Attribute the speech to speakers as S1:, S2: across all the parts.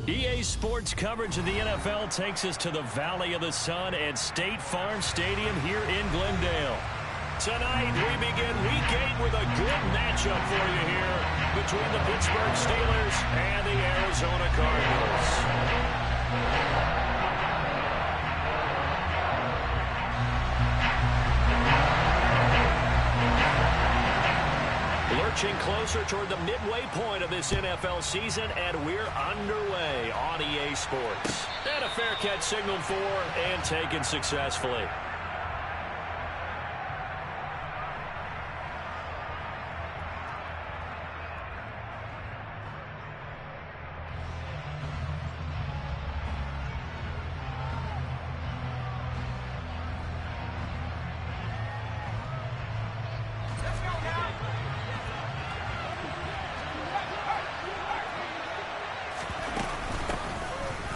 S1: EA Sports coverage of the NFL takes us to the Valley of the Sun and State Farm Stadium here in Glendale. Tonight, we begin Week 8 with a good matchup for you here between the Pittsburgh Steelers and the Arizona Cardinals. Lurching closer toward the midway point of this NFL season, and we're underway on EA Sports. And a fair catch signaled for and taken successfully.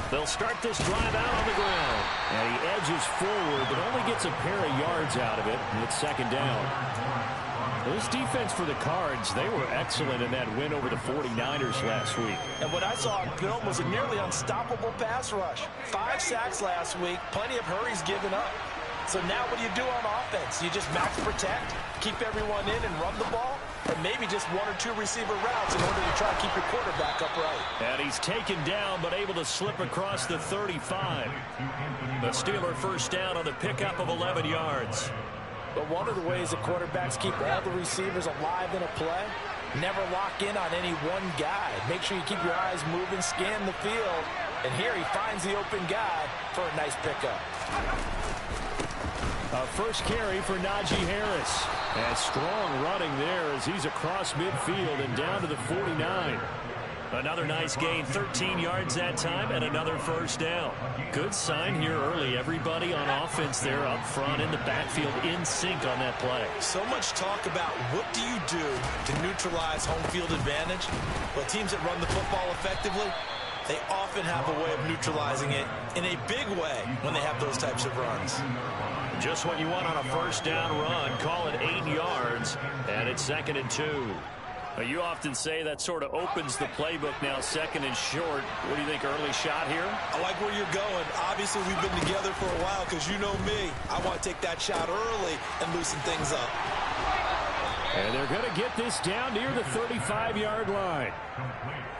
S1: They'll start this drive out on the ground. And he edges forward, but only gets a pair of yards out of it. And it's second down. This defense for the Cards, they were excellent in that win over the 49ers last week.
S2: And what I saw on film was a nearly unstoppable pass rush. 5 sacks last week, plenty of hurries given up. So now what do you do on offense? You just max protect, keep everyone in and run the ball? Or maybe just 1 or 2 receiver routes in order to try to keep your quarterback upright.
S1: And he's taken down, but able to slip across the 35. The Steeler first down on the pickup of 11 yards.
S2: But one of the ways the quarterbacks keep all the receivers alive in a play, never lock in on any one guy. Make sure you keep your eyes moving, scan the field. And here he finds the open guy for a nice pickup.
S1: A first carry for Najee Harris. And strong running there as he's across midfield and down to the 49. Another nice gain, 13 yards that time, and another first down. Good sign here early. Everybody on offense there up front in the backfield in sync on that play.
S2: So much talk about what do you do to neutralize home field advantage. Well, teams that run the football effectively, they often have a way of neutralizing it in a big way when they have those types of runs.
S1: Just what you want on a first down run. Call it 8 yards, and it's 2nd and 2. You often say that sort of opens the playbook now, 2nd and short. What do you think, early shot here?
S2: I like where you're going. Obviously, we've been together for a while because you know me. I want to take that shot early and loosen things up.
S1: And they're going to get this down near the 35-yard line.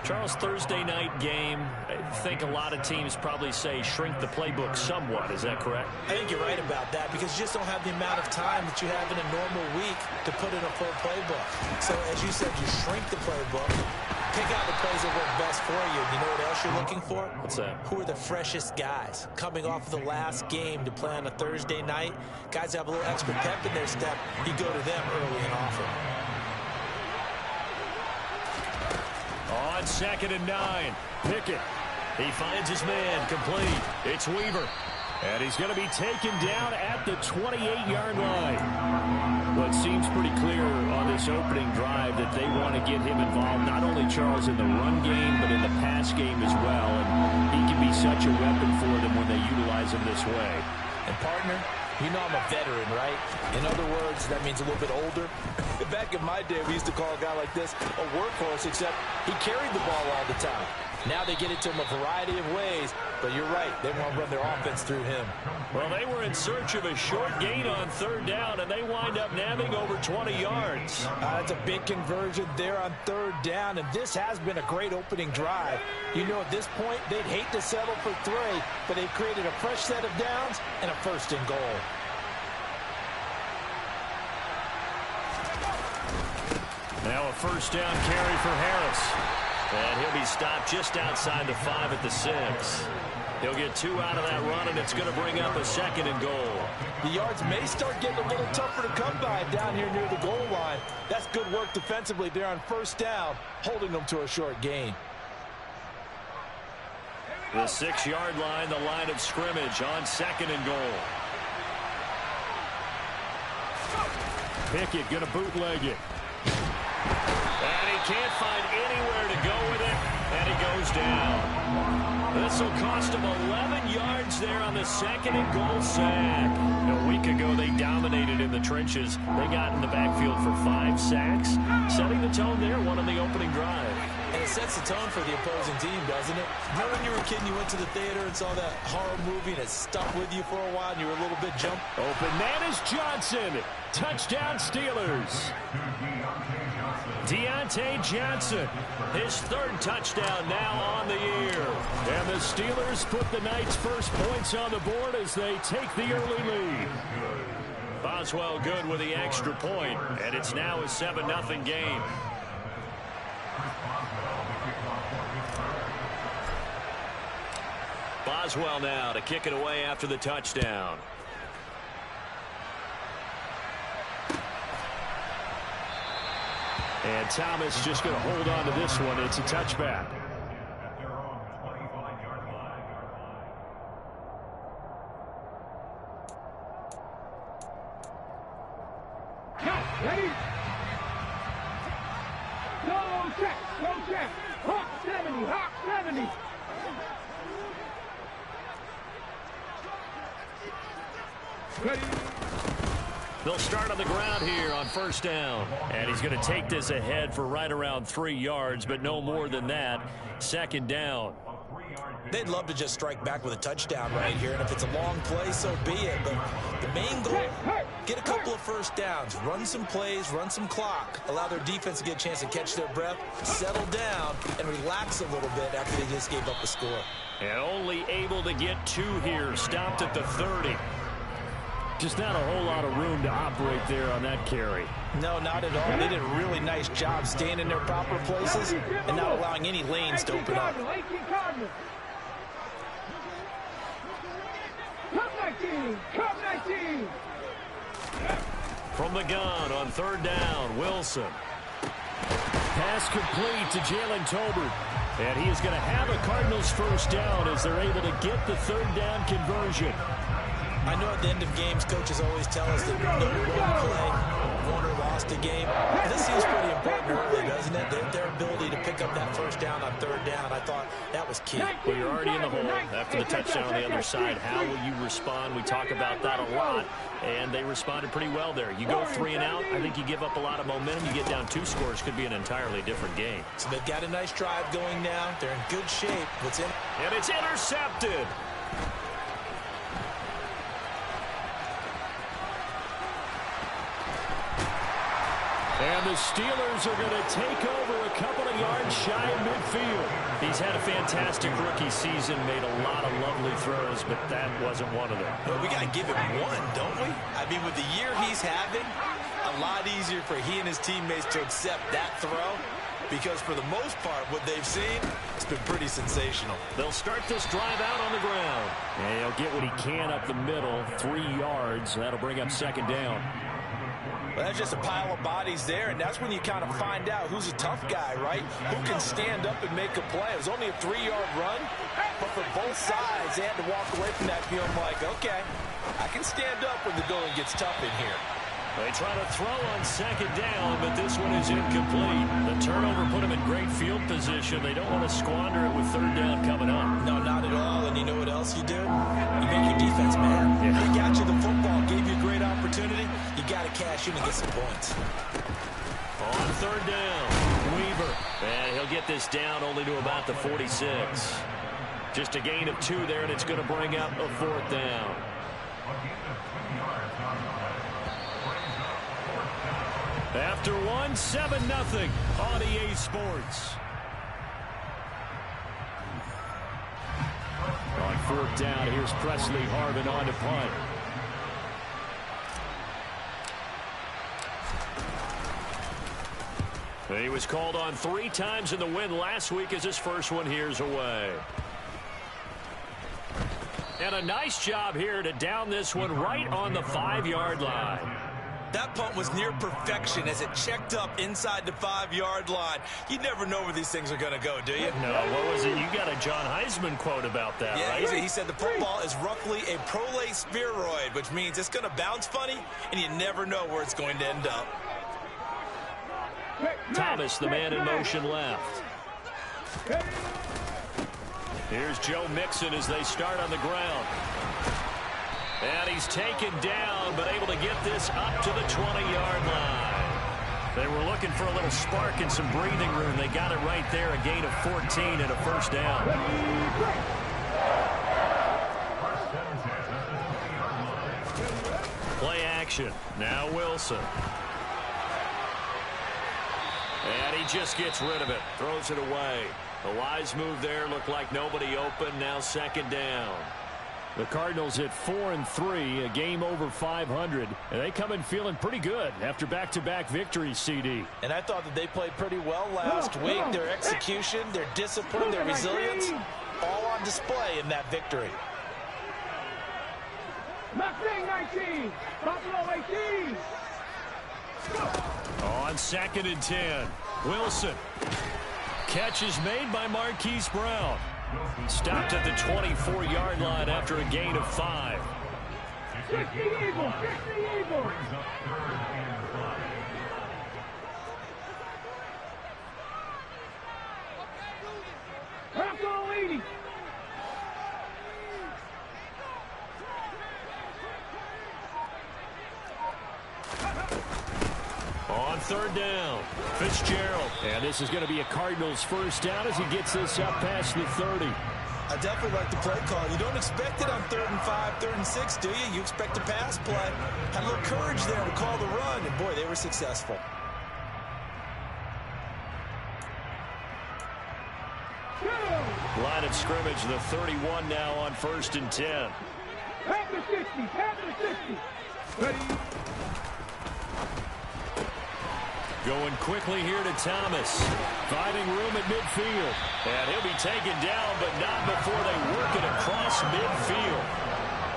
S1: Charles, Thursday night game, I think a lot of teams probably say shrink the playbook somewhat. Is that correct?
S2: I think you're right about that because you just don't have the amount of time that you have in a normal week to put in a full playbook. So, as you said, you shrink the playbook, pick out the plays that work best for you. You know what else you're looking for?
S1: What's that? Who
S2: are the freshest guys coming off of the last game to play on a Thursday night? Guys have a little extra pep in their step. You go to them early and often.
S1: On 2nd and 9, Pickett. He finds his man, complete. It's Weaver. And he's going to be taken down at the 28-yard line. Well, it seems pretty clear on this opening drive that they want to get him involved, not only, Charles, in the run game, but in the pass game as well. And he can be such a weapon for them when they utilize him this way.
S2: And, partner, you know I'm a veteran, right? In other words, that means a little bit older. Back in my day, we used to call a guy like this a workhorse, except he carried the ball all the time. Now they get it to him a variety of ways, but you're right. They want to run their offense through him.
S1: Well, they were in search of a short gain on 3rd down, and they wind up nabbing over 20 yards.
S2: That's a big conversion there on 3rd down, and this has been a great opening drive. You know, at this point, they'd hate to settle for 3, but they've created a fresh set of downs and a 1st and goal.
S1: Now a first down carry for Harris. And he'll be stopped just outside the 5 at the 6. He'll get 2 out of that run, and it's going to bring up a 2nd and goal.
S2: The yards may start getting a little tougher to come by down here near the goal line. That's good work defensively there on 1st down, holding them to a short gain.
S1: The 6-yard line, the line of scrimmage on 2nd and goal. Pickett going to bootleg it. And he can't find anywhere to go with it, and he goes down. This will cost him 11 yards there on the 2nd and goal sack. A week ago, they dominated in the trenches. They got in the backfield for 5 sacks, setting the tone there, one on the opening drive.
S2: And it sets the tone for the opposing team, doesn't it? Remember when you were a kid and you went to the theater and saw that horror movie and it stuck with you for a while and you were a little bit jumped?
S1: Open man is Johnson. Touchdown Steelers. Deontay Johnson, his third touchdown now on the year. And the Steelers put the Knights' first points on the board as they take the early lead. Boswell good with the extra point, and it's now a 7-0 game. Boswell now to kick it away after the touchdown. And Thomas just going to hold on to this one. It's a touchback.
S3: Ready? Go check, go check. Hawk 70, Hawk 70. Ready?
S1: They'll start on the ground here on first down. And he's going to take this ahead for right around 3 yards, but no more than that. Second down.
S2: They'd love to just strike back with a touchdown right here, and if it's a long play, so be it. But the main goal, get a couple of first downs, run some plays, run some clock, allow their defense to get a chance to catch their breath, settle down, and relax a little bit after they just gave up the score.
S1: And only able to get 2 here, stopped at the 30. Just not a whole lot of room to operate there on that carry.
S2: No, not at all. They did a really nice job staying in their proper places and not allowing any lanes to open up.
S3: Come 19.
S1: From the gun on third down, Wilson. Pass complete to Jalen Tolbert. And he is going to have a Cardinals first down as they're able to get the third down conversion.
S2: I know at the end of games, coaches always tell us that no run play, won or lost a game. But this seems pretty important early, doesn't it? Their ability to pick up that first down on third down, I thought that was key.
S1: Well, you're already in the hole after the touchdown on the other side. How will you respond? We talk about that a lot, and they responded pretty well there. You go 3 and out, I think you give up a lot of momentum. You get down 2 scores, could be an entirely different game.
S2: So they've got a nice drive going now. They're in good shape.
S1: And it's intercepted. And the Steelers are going to take over a couple of yards shy of midfield. He's had a fantastic rookie season, made a lot of lovely throws, but that wasn't one of them.
S2: Well, we got to give him one, don't we? I mean, with the year he's having, a lot easier for he and his teammates to accept that throw, because for the most part, what they've seen, it's been pretty sensational.
S1: They'll start this drive out on the ground. And he'll get what he can up the middle, 3 yards. That'll bring up second down.
S2: Well, that's just a pile of bodies there, and that's when you kind of find out who's a tough guy, right? Who can stand up and make a play. It was only a 3-yard run, but for both sides, they had to walk away from that feeling like, okay, I can stand up when the going gets tough in here.
S1: They try to throw on second down, but this one is incomplete. The turnover put them in great field position. They don't want to squander it with third down coming up.
S2: No, not at all. And you know what else you do? You make your defense mad.
S1: Yeah.
S2: They got you the football, gave you a great opportunity. You got to cash in and get some points.
S1: On third down, Weaver. And he'll get this down only to about the 46. Just a gain of 2 there, and it's going to bring up a 4th down. After 1, 7-0 on EA Sports. On 4th down, here's Presley Harvin on to punt. He was called on 3 times in the win last week as his first one here's away. And a nice job here to down this one right on the 5-yard line.
S2: That punt was near perfection as it checked up inside the 5-yard line. You never know where these things are going to go, do you?
S1: No, what was it? You got a John Heisman quote about that,
S2: yeah,
S1: right?
S2: He said the football is roughly a prolate spheroid, which means it's going to bounce funny, and you never know where it's going to end up.
S1: Thomas, the man in motion left. Here's Joe Mixon as they start on the ground. And he's taken down, but able to get this up to the 20-yard line. They were looking for a little spark and some breathing room. They got it right there, a gain of 14 and a first down. Play action. Now Wilson. And he just gets rid of it. Throws it away. A wise move there. Looked like nobody open. Now second down. The Cardinals at 4-3, a game over 500, and they come in feeling pretty good after back-to-back victories, CD.
S2: And I thought that they played pretty well last week. Their execution, their discipline, their resilience, all on display in that victory.
S3: Mustang 19, Buffalo 18.
S1: On 2nd and 10, Wilson. Catch is made by Marquise Brown. Stopped at the 24-yard line after a gain of 5.
S3: 60 Eagles, 60 Eagles. Bronco 80.
S1: On 3rd down, Fitzgerald. And this is going to be a Cardinals first down as he gets this up past the 30.
S2: I definitely like the play call. You don't expect it on 3rd and 5, 3rd and 6, do you? You expect a pass play. Had a little courage there to call the run, and boy, they were successful.
S1: Line of scrimmage, the 31 now on 1st and 10.
S3: At the 60, at the 60. Ready.
S1: Going quickly here to Thomas. Finding room at midfield. And he'll be taken down, but not before they work it across midfield.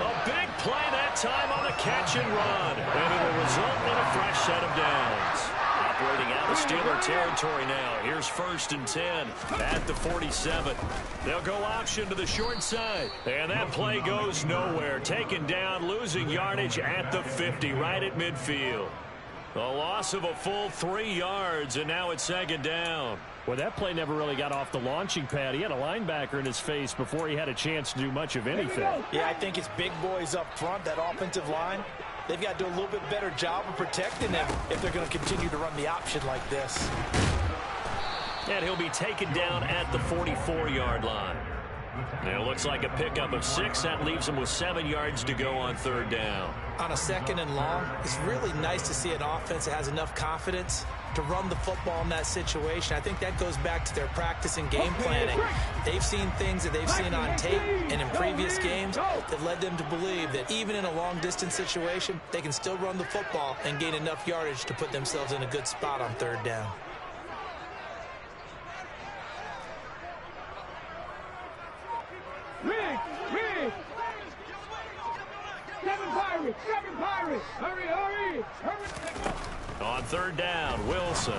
S1: A big play that time on the catch and run. And it'll result in a fresh set of downs. Operating out of Steeler territory now. Here's 1st and 10 at the 47. They'll go option to the short side. And that play goes nowhere. Taken down, losing yardage at the 50, right at midfield. A loss of a full 3 yards, and now it's 2nd down. Well, that play never really got off the launching pad. He had a linebacker in his face before he had a chance to do much of anything.
S2: Yeah, I think it's big boys up front, that offensive line. They've got to do a little bit better job of protecting them if they're going to continue to run the option like this.
S1: And he'll be taken down at the 44-yard line. Now it looks like a pickup of 6. That leaves him with 7 yards to go on 3rd down.
S2: On a 2nd and long, it's really nice to see an offense that has enough confidence to run the football in that situation. I think that goes back to their practice and game planning. They've seen things that they've seen on tape and in previous games that led them to believe that even in a long-distance situation, they can still run the football and gain enough yardage to put themselves in a good spot on 3rd down.
S3: Rig! 7 Pirates! Hurry!
S1: On 3rd down, Wilson.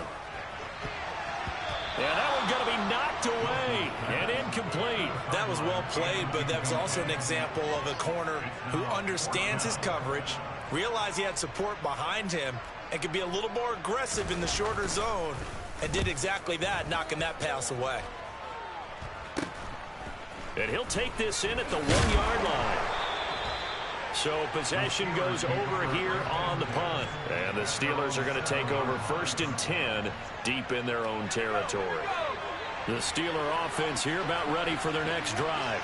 S1: And that one's going to be knocked away and incomplete.
S2: That was well played, but that was also an example of a corner who understands his coverage, realized he had support behind him, and could be a little more aggressive in the shorter zone, and did exactly that, knocking that pass away.
S1: And he'll take this in at the 1-yard line. So possession goes over here on the punt. And the Steelers are going to take over 1st and 10 deep in their own territory. The Steeler offense here about ready for their next drive.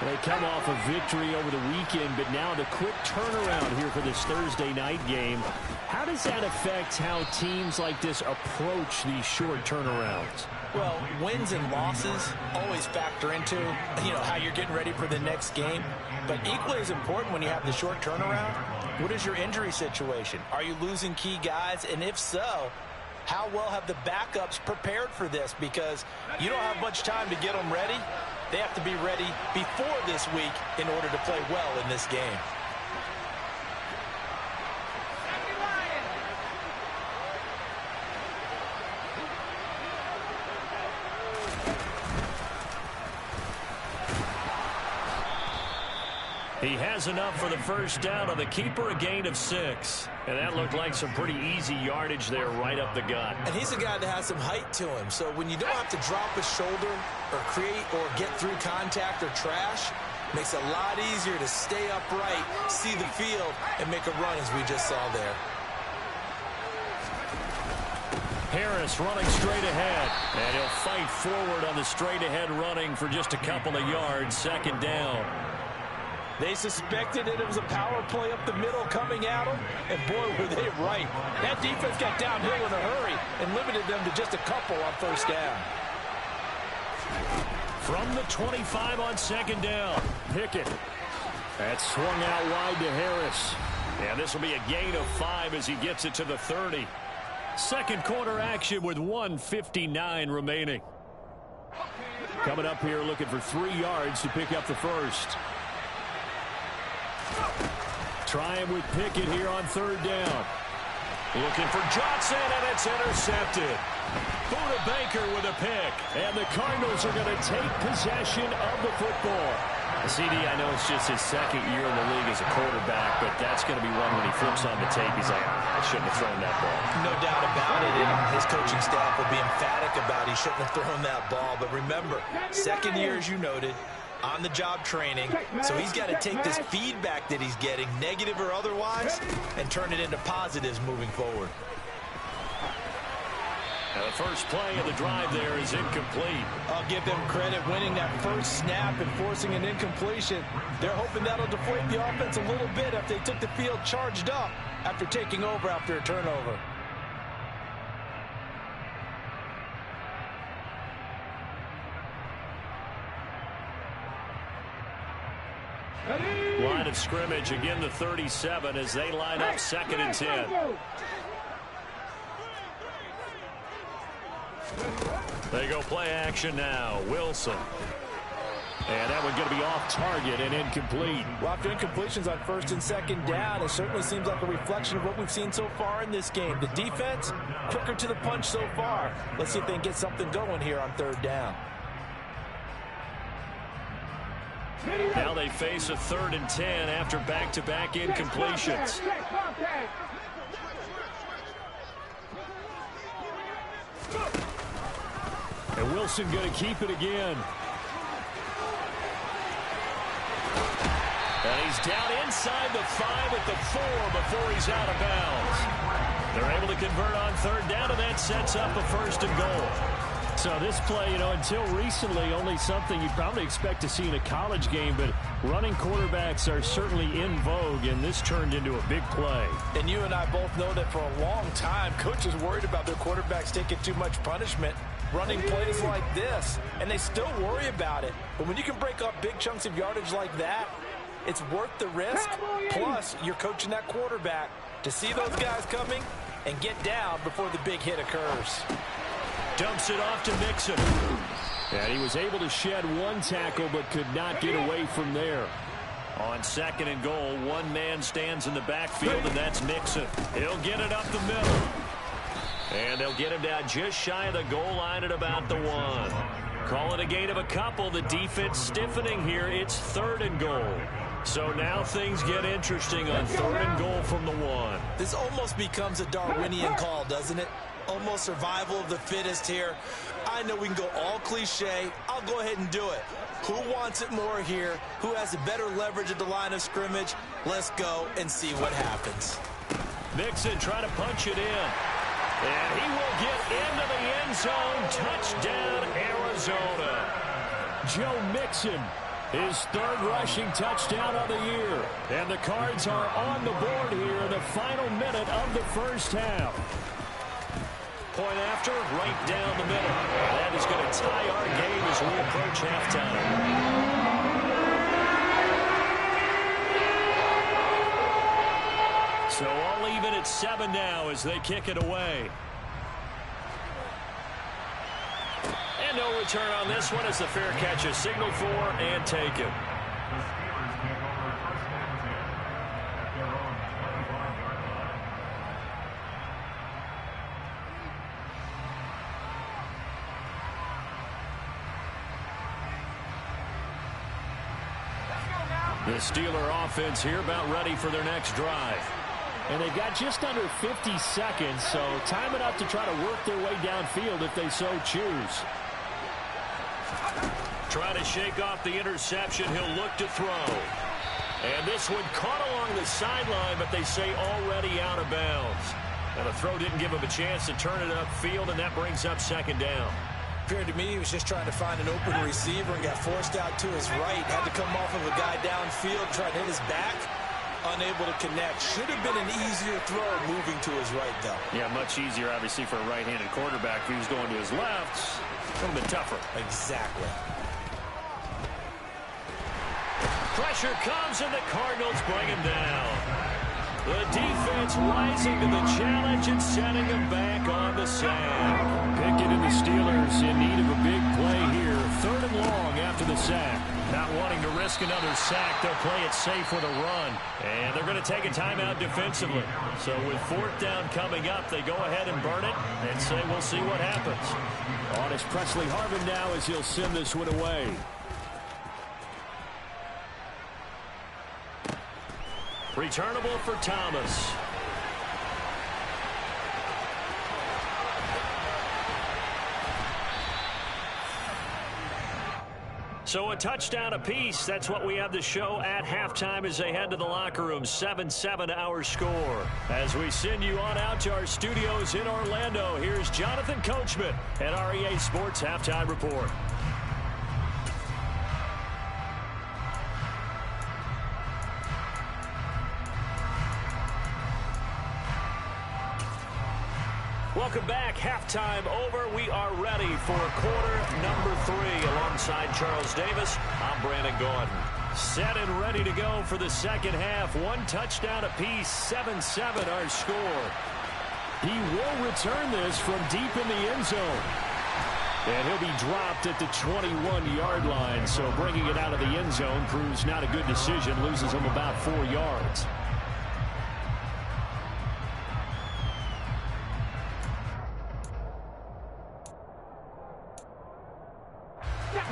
S1: They come off a victory over the weekend, but now the quick turnaround here for this Thursday night game. How does that affect how teams like this approach these short turnarounds?
S2: Well, wins and losses always factor into, how you're getting ready for the next game. But equally as important when you have the short turnaround, what is your injury situation? Are you losing key guys? And if so, how well have the backups prepared for this? Because you don't have much time to get them ready. They have to be ready before this week in order to play well in this game.
S1: He has enough for the first down on the keeper, a gain of 6. And that looked like some pretty easy yardage there right up the gut.
S2: And he's a guy that has some height to him. So when you don't have to drop a shoulder or create or get through contact or trash, it makes it a lot easier to stay upright, see the field, and make a run as we just saw there.
S1: Harris running straight ahead. And he'll fight forward on the straight ahead running for just a couple of yards. Second down.
S2: They suspected it was a power play up the middle coming at them, and boy, were they right. That defense got downhill in a hurry and limited them to just a couple on first down.
S1: From the 25 on second down, Pickett. That's swung out wide to Harris. And this will be a gain of 5 as he gets it to the 30. Second quarter action with 1:59 remaining. Coming up here looking for 3 yards to pick up the first. Trying with Pickett here on third down. Looking for Johnson, and it's intercepted. Buda Baker with a pick. And the Cardinals are going to take possession of the football. CD, I know it's just his second year in the league as a quarterback, but that's going to be one when he flips on the tape. He's like, I shouldn't have thrown that ball.
S2: No doubt about it, and his coaching staff will be emphatic about he shouldn't have thrown that ball. But remember, second year, as you noted, on-the-job training, so he's got to take this feedback that he's getting, negative or otherwise, and turn it into positives moving forward.
S1: Now the first play of the drive there is incomplete.
S2: I'll give them credit winning that first snap and forcing an incompletion. They're hoping that'll deflate the offense a little bit after they took the field charged up after taking over after a turnover.
S1: Line of scrimmage, again the 37 as they line up second and 10. They go play action now. Wilson. And that one's going to be off target and incomplete.
S2: Well, after incompletions on first and second down, it certainly seems like a reflection of what we've seen so far in this game. The defense, quicker to the punch so far. Let's see if they can get something going here on third down.
S1: Now they face a 3rd and 10 after back-to-back incompletions. And Wilson going to keep it again. And he's down inside the 5 at the 4 before he's out of bounds. They're able to convert on third down, and that sets up a 1st and goal. So this play, until recently, only something you'd probably expect to see in a college game, but running quarterbacks are certainly in vogue, and this turned into a big play.
S2: And you and I both know that for a long time, coaches worried about their quarterbacks taking too much punishment, running plays like this, and they still worry about it. But when you can break up big chunks of yardage like that, it's worth the risk. Plus, you're coaching that quarterback to see those guys coming and get down before the big hit occurs.
S1: Dumps it off to Mixon. And he was able to shed one tackle but could not get away from there. On 2nd and goal, one man stands in the backfield, and that's Mixon. He'll get it up the middle. And they'll get him down just shy of the goal line at about the 1. Call it a gain of a couple. The defense stiffening here. It's 3rd and goal. So now things get interesting on 3rd and goal from the 1.
S2: This almost becomes a Darwinian call, doesn't it? Almost survival of the fittest here. I know we can go all cliche. I'll go ahead and do it. Who wants it more here? Who has a better leverage at the line of scrimmage? Let's go and see what happens.
S1: Mixon trying to punch it in. And he will get into the end zone. Touchdown, Arizona. Joe Mixon, his 3rd rushing touchdown of the year. And the Cards are on the board here in the final minute of the first half. Point after, right down the middle. That is going to tie our game as we approach halftime. So all even at 7 now as they kick it away. And no return on this one as the fair catch is signaled for and taken. The Steeler offense here about ready for their next drive. And they've got just under 50 seconds, so time enough to try to work their way downfield if they so choose. Trying to shake off the interception. He'll look to throw. And this one caught along the sideline, but they say already out of bounds. And the throw didn't give him a chance to turn it upfield, and that brings up second down.
S2: Appeared to me he was just trying to find an open receiver and got forced out to his right. Had to come off of a guy downfield, trying to hit his back. Unable to connect. Should have been an easier throw moving to his right, though.
S1: Yeah, much easier, obviously, for a right-handed quarterback. If he was going to his left, a little bit tougher.
S2: Exactly.
S1: Pressure comes, and the Cardinals bring him down. The defense rising to the challenge and setting him back on the sack. Pickett and the Steelers in need of a big play here. 3rd and long after the sack. Not wanting to risk another sack, they'll play it safe with a run. And they're going to take a timeout defensively. So with 4th down coming up, they go ahead and burn it and say we'll see what happens. On is Presley Harvin now as he'll send this one away. Returnable for Thomas. So a touchdown apiece. That's what we have to show at halftime as they head to the locker room. 7-7 our score. As we send you on out to our studios in Orlando, here's Jonathan Coachman at REA Sports Halftime Report. Welcome back. Halftime over. We are ready for quarter number 3. Alongside Charles Davis, I'm Brandon Gordon. Set and ready to go for the second half. 1 touchdown apiece. 7-7 our score. He will return this from deep in the end zone. And he'll be dropped at the 21-yard line. So bringing it out of the end zone proves not a good decision. Loses him about 4 yards.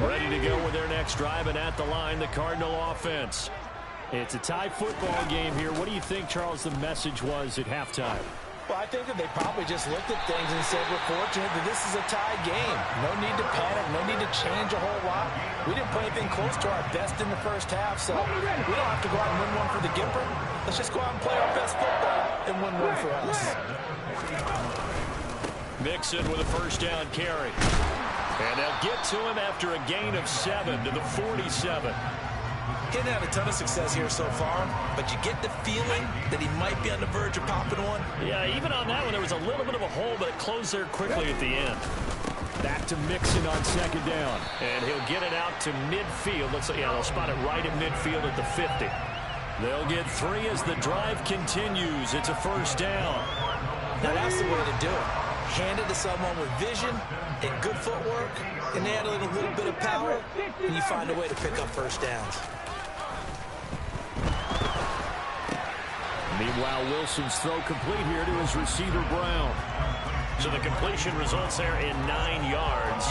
S1: Ready to go with their next drive, and at the line, the Cardinal offense. It's a tie football game here. What do you think, Charles, the message was at halftime?
S2: Well, I think that they probably just looked at things and said, we're fortunate that this is a tie game. No need to panic. No need to change a whole lot. We didn't play anything close to our best in the first half, so we don't have to go out and win one for the Gipper. Let's just go out and play our best football and win one for us. Mixon with a first down carry. And they'll get to him after a gain of 7 to the 47. He didn't have a ton of success here so far, but you get the feeling that he might be on the verge of popping one. Yeah, even on that one, there was a little bit of a hole, but it closed there quickly at the end. Back to Mixon on second down. And he'll get it out to midfield. Looks like, yeah, they'll spot it right at midfield at the 50. They'll get 3 as the drive continues. It's a first down. Now that's the way to do it. Hand it to someone with vision and good footwork, and add a little bit of power, and you find a way to pick up first downs. Meanwhile, Wilson's throw complete here to his receiver, Brown. So the completion results there in 9 yards,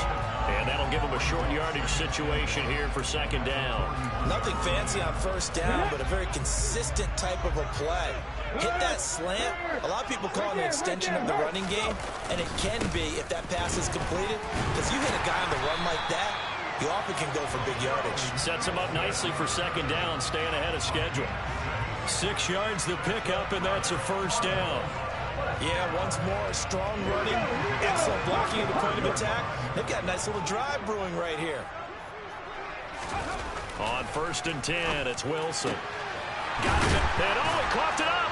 S2: and that'll give him a short yardage situation here for second down. Nothing fancy on first down, but a very consistent type of a play. Hit that slant. A lot of people call it an extension of the running game, and it can be if that pass is completed, because you hit a guy on the run like that, you often can go for big yardage. Sets him up nicely for second down, staying ahead of schedule. 6 yards the pickup, and that's a first down. Yeah, once more, strong running, excellent blocking at the point of attack. They've got a nice little drive brewing right here. On 1st and 10, it's Wilson. Got him, and oh, he coughed it up.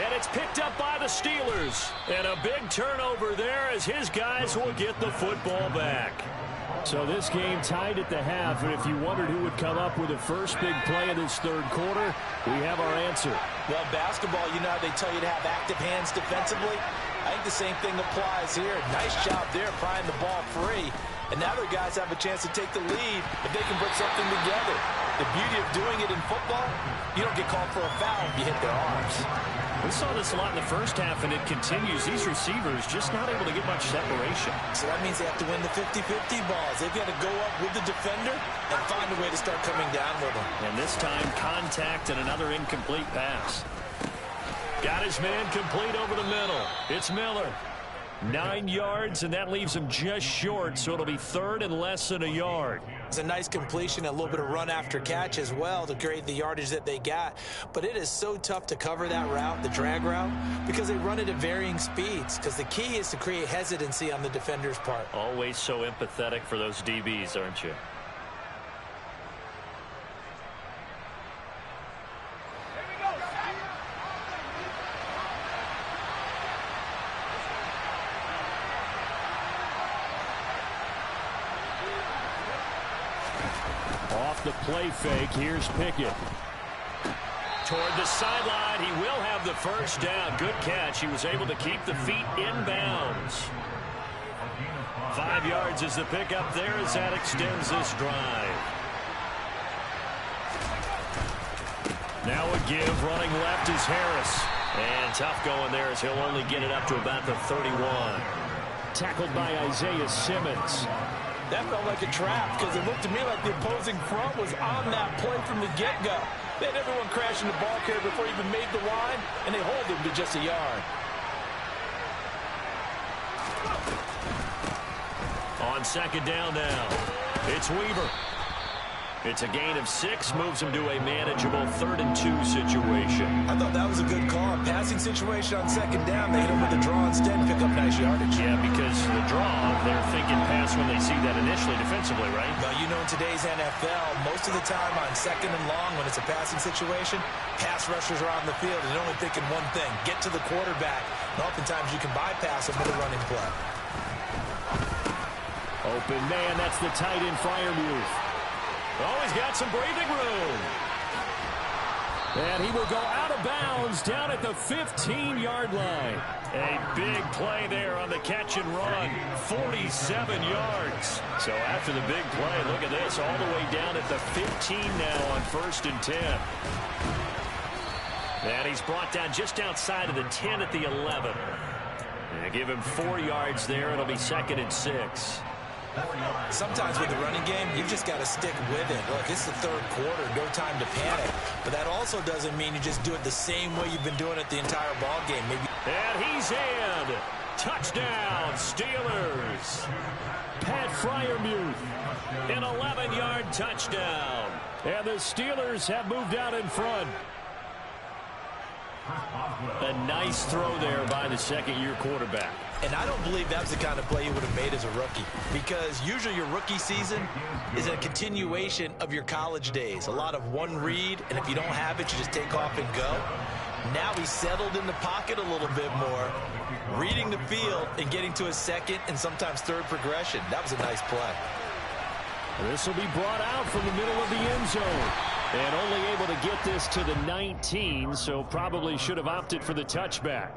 S2: And it's picked up by the Steelers. And a big turnover there as his guys will get the football back. So this game tied at the half, and if you wondered who would come up with the first big play in this third quarter, we have our answer. Well, basketball, you know how they tell you to have active hands defensively? I think the same thing applies here. Nice job there, prying the ball free. And now their guys have a chance to take the lead if they can put something together. The beauty of doing it in football, you don't get called for a foul if you hit their arms. We saw this a lot in the first half, and it continues. These receivers just not able to get much separation. So that means they have to win the 50-50 balls. They've got to go up with the defender and find a way to start coming down with them. And this time, contact and another incomplete pass. Got his man complete over the middle. It's Miller.
S1: 9 yards, and that leaves him just short, so it'll be 3rd and less than a yard.
S2: It's a nice completion, a little bit of run after catch as well to create the yardage that they got. But it is so tough to cover that route, the drag route, because they run it at varying speeds. Because the key is to create hesitancy on the defender's part.
S1: Always so empathetic for those DBs, aren't you? Off the play fake, here's Pickett. Toward the sideline, he will have the first down. Good catch. He was able to keep the feet in bounds. 5 yards is the pickup there as that extends this drive. Now a give, running left is Harris. And tough going there as he'll only get it up to about the 31. Tackled by Isaiah Simmons.
S2: That felt like a trap because it looked to me like the opposing front was on that play from the get-go. They had everyone crashing the ball carrier before he even made the line, and they hold him to just a yard.
S1: On second down now, it's Weaver. It's a gain of 6, moves him to a manageable 3rd and 2 situation.
S2: I thought that was a good call. Passing situation on second down, they hit him with a draw instead and pick up nice yardage.
S1: Yeah, because the draw, they're thinking pass when they see that initially defensively, right?
S2: Well, you know, in today's NFL, most of the time on second and long, when it's a passing situation, pass rushers are on the field and they're only thinking one thing, get to the quarterback. And oftentimes you can bypass them with a running play.
S1: Open man, that's the tight end Freiermuth. Oh, he's got some breathing room. And he will go out of bounds down at the 15-yard line. A big play there on the catch and run. 47 yards. So after the big play, look at this, all the way down at the 15 now on 1st and 10. And he's brought down just outside of the 10 at the 11. And give him 4 yards there. It'll be 2nd and 6.
S2: Sometimes with the running game, you've just got to stick with it. Look, it's the 3rd quarter, no time to panic. But that also doesn't mean you just do it the same way you've been doing it the entire ball game. Maybe.
S1: And he's in. Touchdown, Steelers. Pat Freiermuth, an 11-yard touchdown. And the Steelers have moved out in front. A nice throw there by the second-year quarterback.
S2: And I don't believe that's the kind of play you would have made as a rookie, because usually your rookie season is a continuation of your college days. A lot of one read, and if you don't have it, you just take off and go. Now he's settled in the pocket a little bit more, reading the field and getting to a 2nd and sometimes 3rd progression. That was a nice play.
S1: This will be brought out from the middle of the end zone. And only able to get this to the 19, so probably should have opted for the touchback.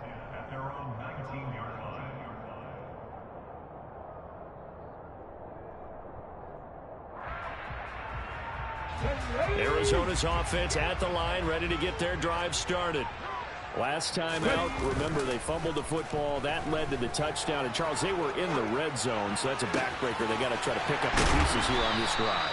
S1: Arizona's offense at the line, ready to get their drive started. Last time out, remember, they fumbled the football. That led to the touchdown. And, Charles, they were in the red zone, so that's a backbreaker. They got to try to pick up the pieces here on this drive.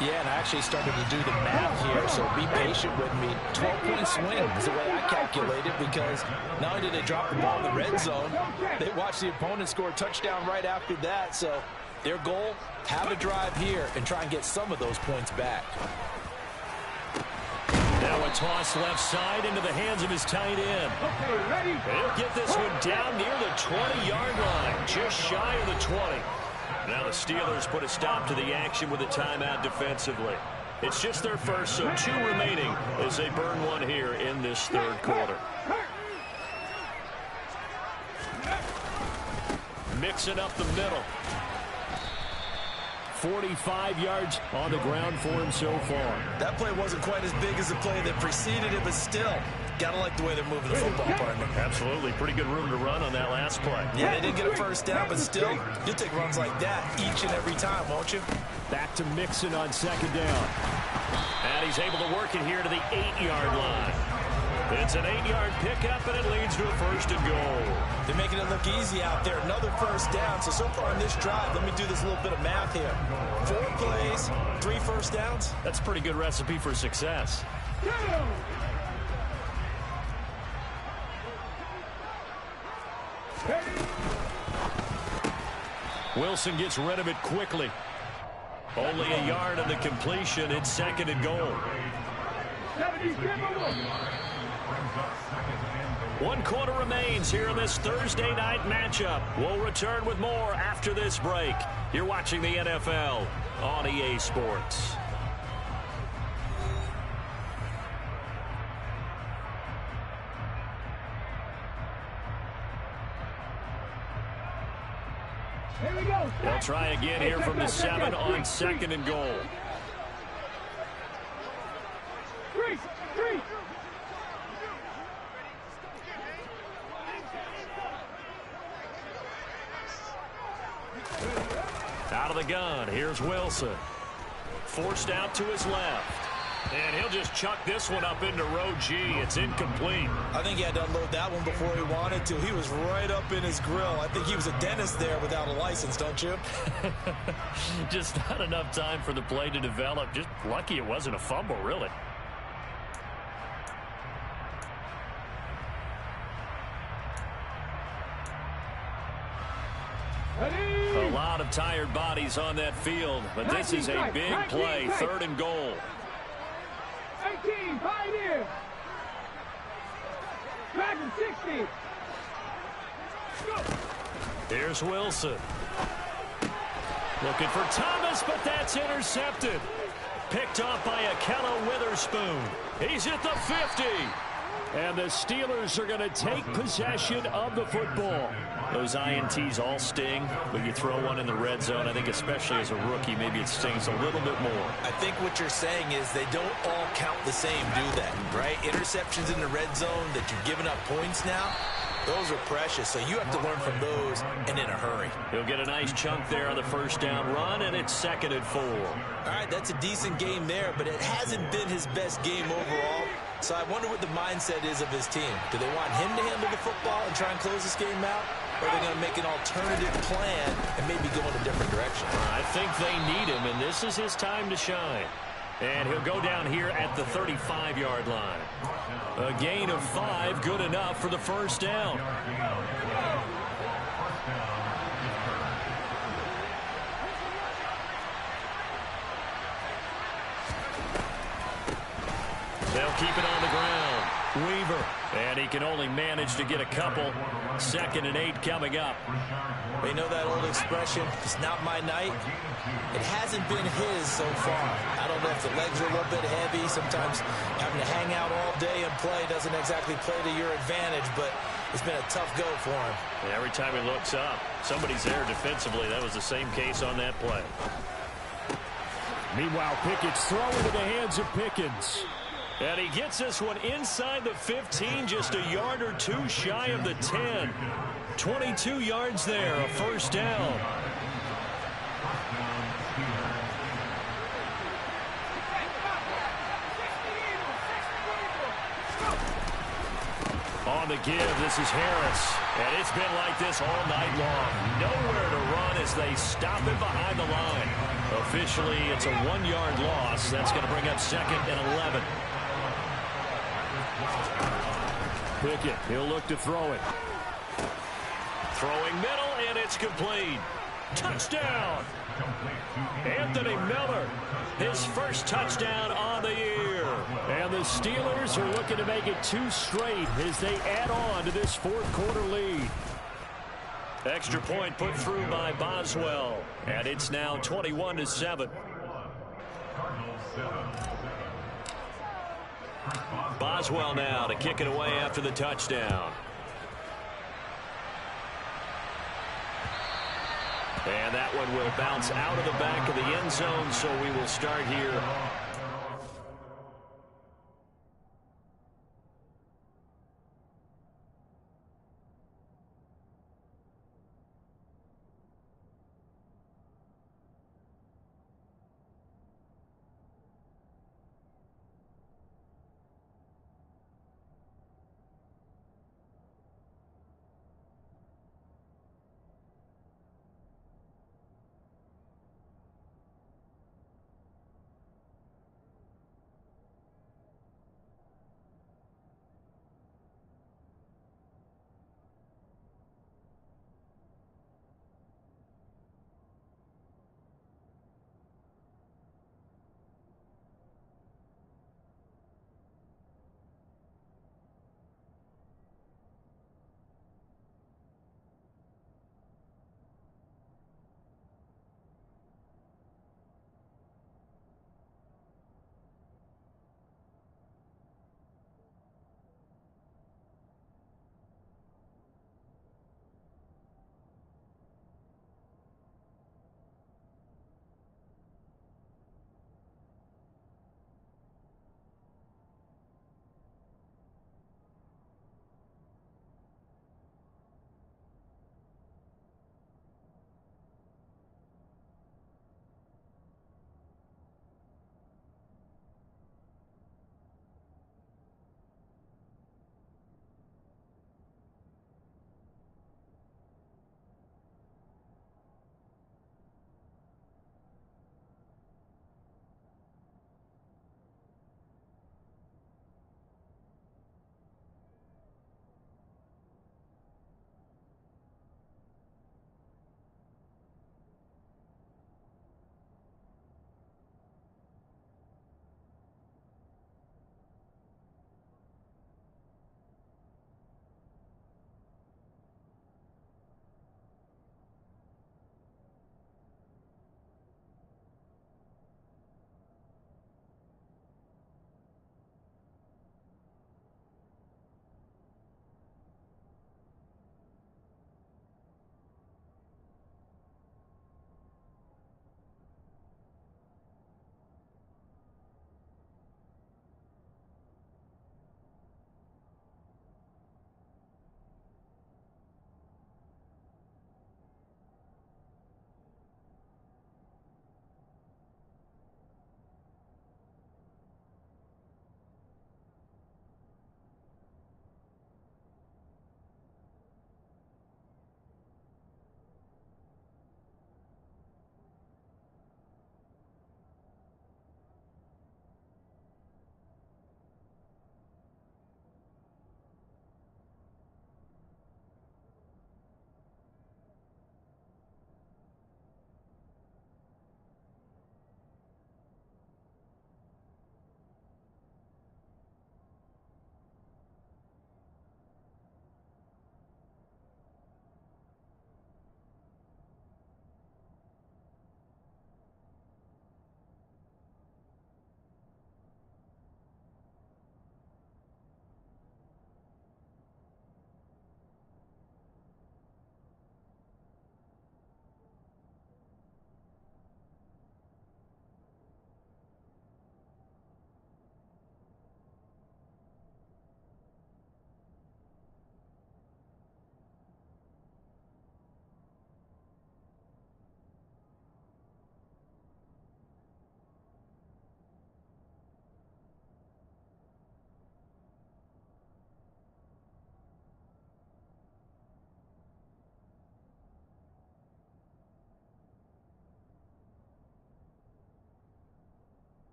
S2: Yeah, and I actually started to do the math here, so be patient with me. 12-point swing is the way I calculate it, because not only did they drop the ball in the red zone, they watched the opponent score a touchdown right after that. So their goal, have a drive here and try and get some of those points back.
S1: Now a toss left side into the hands of his tight end. He'll get this one down near the 20-yard line, just shy of the 20. Now the Steelers put a stop to the action with a timeout defensively. It's just their first, so 2 remaining as they burn one here in this 3rd quarter. Mixing up the middle. 45 yards on the ground for him so far.
S2: That play wasn't quite as big as the play that preceded it, but still, gotta like the way they're moving the football, partner.
S1: Absolutely. Pretty good room to run on that last play.
S2: Yeah, they didn't get a first down, but still, you'll take runs like that each and every time, won't you?
S1: Back to Mixon on second down. And he's able to work it here to the 8-yard line. It's an 8-yard pickup, and it leads to a 1st and goal.
S2: They're making it look easy out there. Another first down. So far in this drive, let me do this little bit of math here. 4 plays, 3 first downs.
S1: That's a pretty good recipe for success. Wilson gets rid of it quickly. Only a yard on the completion. It's 2nd and goal. 1 quarter remains here in this Thursday night matchup. We'll return with more after this break. You're watching the NFL on EA Sports.
S3: Here we go.
S1: They'll try again here from the 7 on 2nd and goal.
S3: 3.
S1: Out of the gun, here's Wilson. Forced out to his left. And he'll just chuck this one up into row G. It's incomplete.
S2: I think he had to unload that one before he wanted to. He was right up in his grill. I think he was a dentist there without a license, don't you?
S1: Just not enough time for the play to develop. Just lucky it wasn't a fumble, really. A lot of tired bodies on that field, but this is a big play. 3rd and goal.
S3: 18, Pioneer. Dragon 60.
S1: Here's Wilson. Looking for Thomas, but that's intercepted. Picked off by Akello Witherspoon. He's at the 50. And the Steelers are going to take possession of the football. Those INTs all sting, but you throw one in the red zone, I think especially as a rookie, maybe it stings a little bit more.
S2: I think what you're saying is they don't all count the same, do that, right? Interceptions in the red zone that you're giving up points now, those are precious, so you have to learn from those and in a hurry.
S1: He'll get a nice chunk there on the 1st down run, and it's 2nd and 4.
S2: All right, that's a decent game there, but it hasn't been his best game overall. So I wonder what the mindset is of his team. Do they want him to handle the football and try and close this game out? Or are they going to make an alternative plan and maybe go in a different direction?
S1: I think they need him, and this is his time to shine. And he'll go down here at the 35-yard line. A gain of 5, good enough for the 1st down. They'll keep it on the ground. Weaver. And he can only manage to get a couple. 2nd and 8 coming up.
S2: They know that old expression, it's not my night. It hasn't been his so far. I don't know if the legs are a little bit heavy. Sometimes having to hang out all day and play doesn't exactly play to your advantage, but it's been a tough go for him.
S1: And every time he looks up, somebody's there defensively. That was the same case on that play. Meanwhile, Pickett's throwing to the hands of Pickens. And he gets this one inside the 15, just a yard or 2 shy of the 10. 22 yards there, a 1st down. On the give, this is Harris. And it's been like this all night long. Nowhere to run as they stop it behind the line. Officially, it's a 1-yard loss. That's going to bring up 2nd and 11. Pickett, he'll look to throw it. Throwing middle, and it's complete. Touchdown! Anthony Miller, his 1st touchdown on the year. And the Steelers are looking to make it 2 straight as they add on to this 4th quarter lead. Extra point put through by Boswell, and it's now 21-7. Boswell now to kick it away after the touchdown. And that one will bounce out of the back of the end zone, so we will start here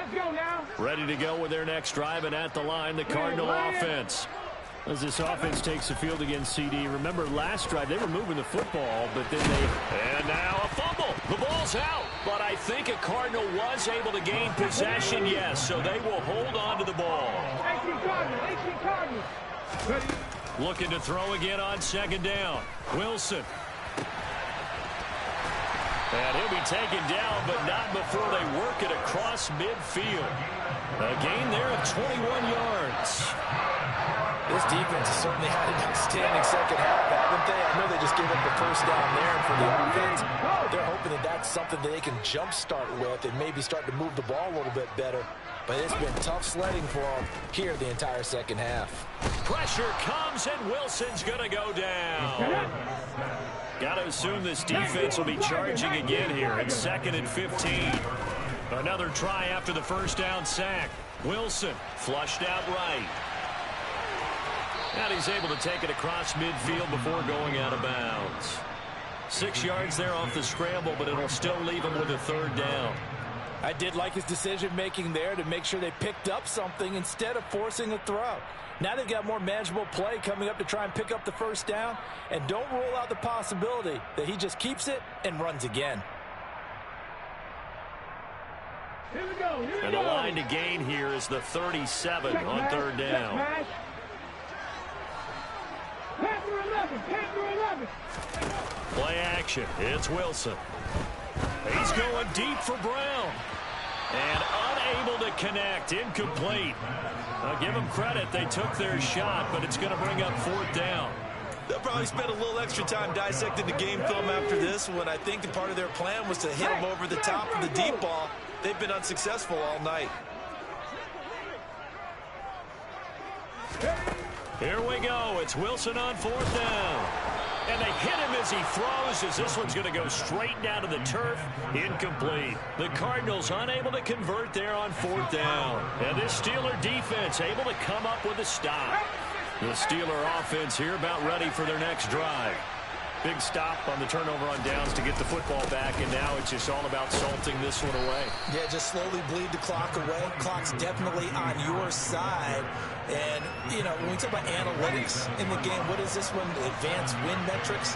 S3: Let's go now.
S1: Ready to go with their next drive, and at the line, the Cardinal offense. As this offense takes the field against CD, remember last drive they were moving the football, but then and now a fumble. The ball's out, but I think a Cardinal was able to gain possession, yes, so they will hold on to the ball.
S3: 18 Cardinals. Ready?
S1: Looking to throw again on second down. Wilson. And he'll be taken down, but not before they work it across midfield. A gain there of 21 yards.
S2: This defense has certainly had an outstanding second half, haven't they? I know they just gave up the first down there, and for the offense, they're hoping that that's something that they can jumpstart with and maybe start to move the ball a little bit better. But it's been tough sledding for them here the entire second half.
S1: Pressure comes, and Wilson's going to go down. Got to assume this defense will be charging again here. It's 2nd and 15. Another try after the first down sack. Wilson flushed out right. And he's able to take it across midfield before going out of bounds. 6 yards there off the scramble, but it'll still leave him with a third down.
S2: I did like his decision-making there to make sure they picked up something instead of forcing a throw. Now they've got more manageable play coming up to try and pick up the first down, and don't rule out the possibility that he just keeps it and runs again.
S3: Here we go.
S1: And the line to gain here is the 37 on third down.
S3: Pass through 11. Pass through 11.
S1: Play action. It's Wilson. He's going deep for Brown. And unable to connect. Incomplete. I'll give them credit. They took their shot, but it's going to bring up fourth down.
S2: They'll probably spend a little extra time dissecting the game film after this one. I think the part of their plan was to hit him over the top of the deep ball. They've been unsuccessful all night.
S1: Here we go. It's Wilson on fourth down. And they hit him as he throws, as this one's going to go straight down to the turf. Incomplete. The Cardinals unable to convert there on fourth down. And this Steeler defense able to come up with a stop. The Steeler offense here about ready for their next drive. Big stop on the turnover on downs to get the football back, and now it's just all about salting this one away.
S2: Yeah, just slowly bleed the clock away. Clock's definitely on your side. And, you know, when we talk about analytics in the game, what is this one? Advanced win metrics?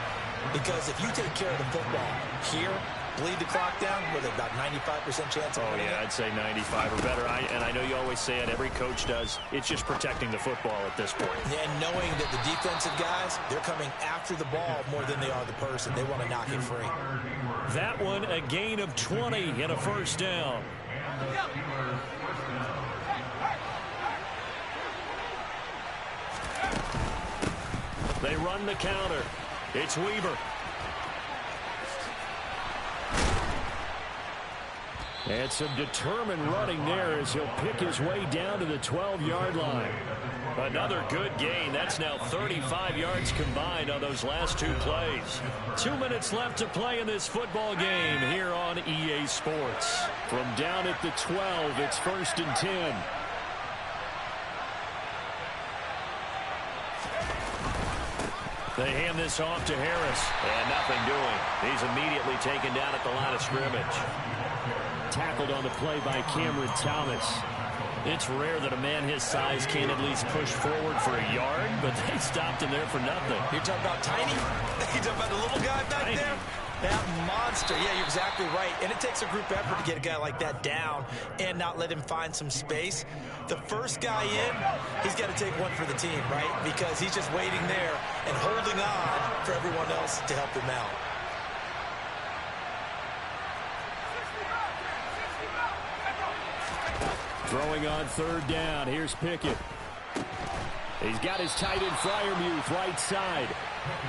S2: Because if you take care of the football here, bleed the clock down, with about 95% chance of winning.
S1: Yeah, I'd say 95 or better. And I know you always say it, every coach does. It's just protecting the football at this point.
S2: Yeah, and knowing that the defensive guys, they're coming after the ball more than they are the person. They want to knock it free.
S1: That one, a gain of 20 and a first down. They run the counter. It's Weaver. And some determined running there as he'll pick his way down to the 12-yard line. Another good gain. That's now 35 yards combined on those last two plays. 2 minutes left to play in this football game here on EA Sports. From down at the 12, it's 1st and 10. They hand this off to Harris. And nothing doing. He's immediately taken down at the line of scrimmage. Tackled on the play by Cameron Thomas. It's rare that a man his size can't at least push forward for a yard, but they stopped him there for nothing.
S2: You're talking about tiny? You're talking about the little guy back there? That monster. Yeah, you're exactly right. And it takes a group effort to get a guy like that down and not let him find some space. The first guy in, he's got to take one for the team, right? Because he's just waiting there and holding on for everyone else to help him out.
S1: Throwing on third down. Here's Pickett. He's got his tight end Freiermuth right side.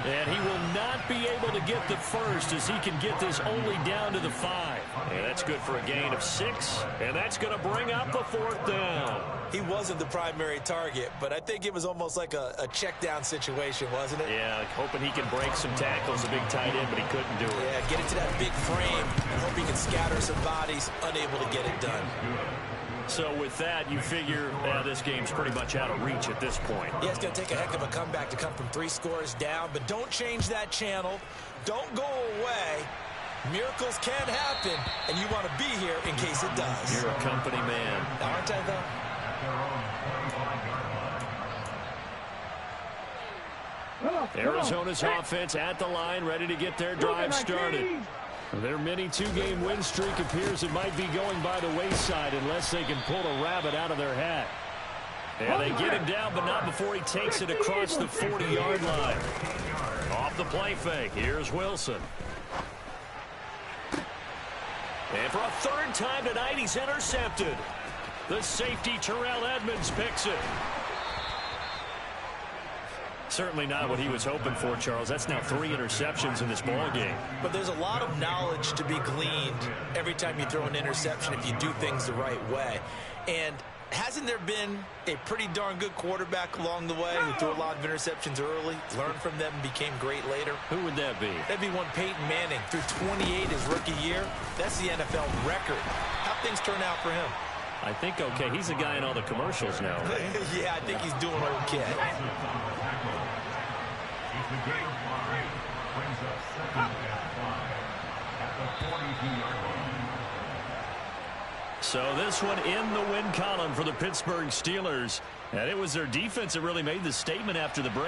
S1: And he will not be able to get the first as he can get this only down to the 5. And that's good for a gain of 6. And that's going to bring up the fourth down.
S2: He wasn't the primary target, but I think it was almost like a check down situation, wasn't it?
S1: Yeah, hoping he can break some tackles, a big tight end, but he couldn't do it.
S2: Yeah, get it to that big frame and hope he can scatter some bodies, unable to get it done.
S1: So with that, you figure this game's pretty much out of reach at this point.
S2: Yeah, it's going to take a heck of a comeback to come from 3 scores down, but don't change that channel. Don't go away. Miracles can happen, and you want to be here in case it does.
S1: You're a company man.
S2: Aren't I, though?
S1: Arizona's offense at the line, ready to get their drive started. Their mini two-game win streak appears it might be going by the wayside unless they can pull a rabbit out of their hat. And they get him down, but not before he takes it across the 40-yard line. Off the play fake, here's Wilson. And for a third time tonight, he's intercepted. The safety, Terrell Edmonds, picks it. Certainly not what he was hoping for, Charles. That's now 3 interceptions in this ball game.
S2: But there's a lot of knowledge to be gleaned every time you throw an interception if you do things the right way. And hasn't there been a pretty darn good quarterback along the way who threw a lot of interceptions early, learned from them, and became great later?
S1: Who would that be?
S2: That'd be one Peyton Manning. Threw 28 his rookie year. That's the NFL record. How'd things turn out for him?
S1: I think okay. He's a guy in all the commercials now, right?
S2: Yeah, I think he's doing okay.
S4: The game brings us second and 5 at the 42-yard line.
S1: So this one in the win column for the Pittsburgh Steelers. And it was their defense that really made the statement after the break.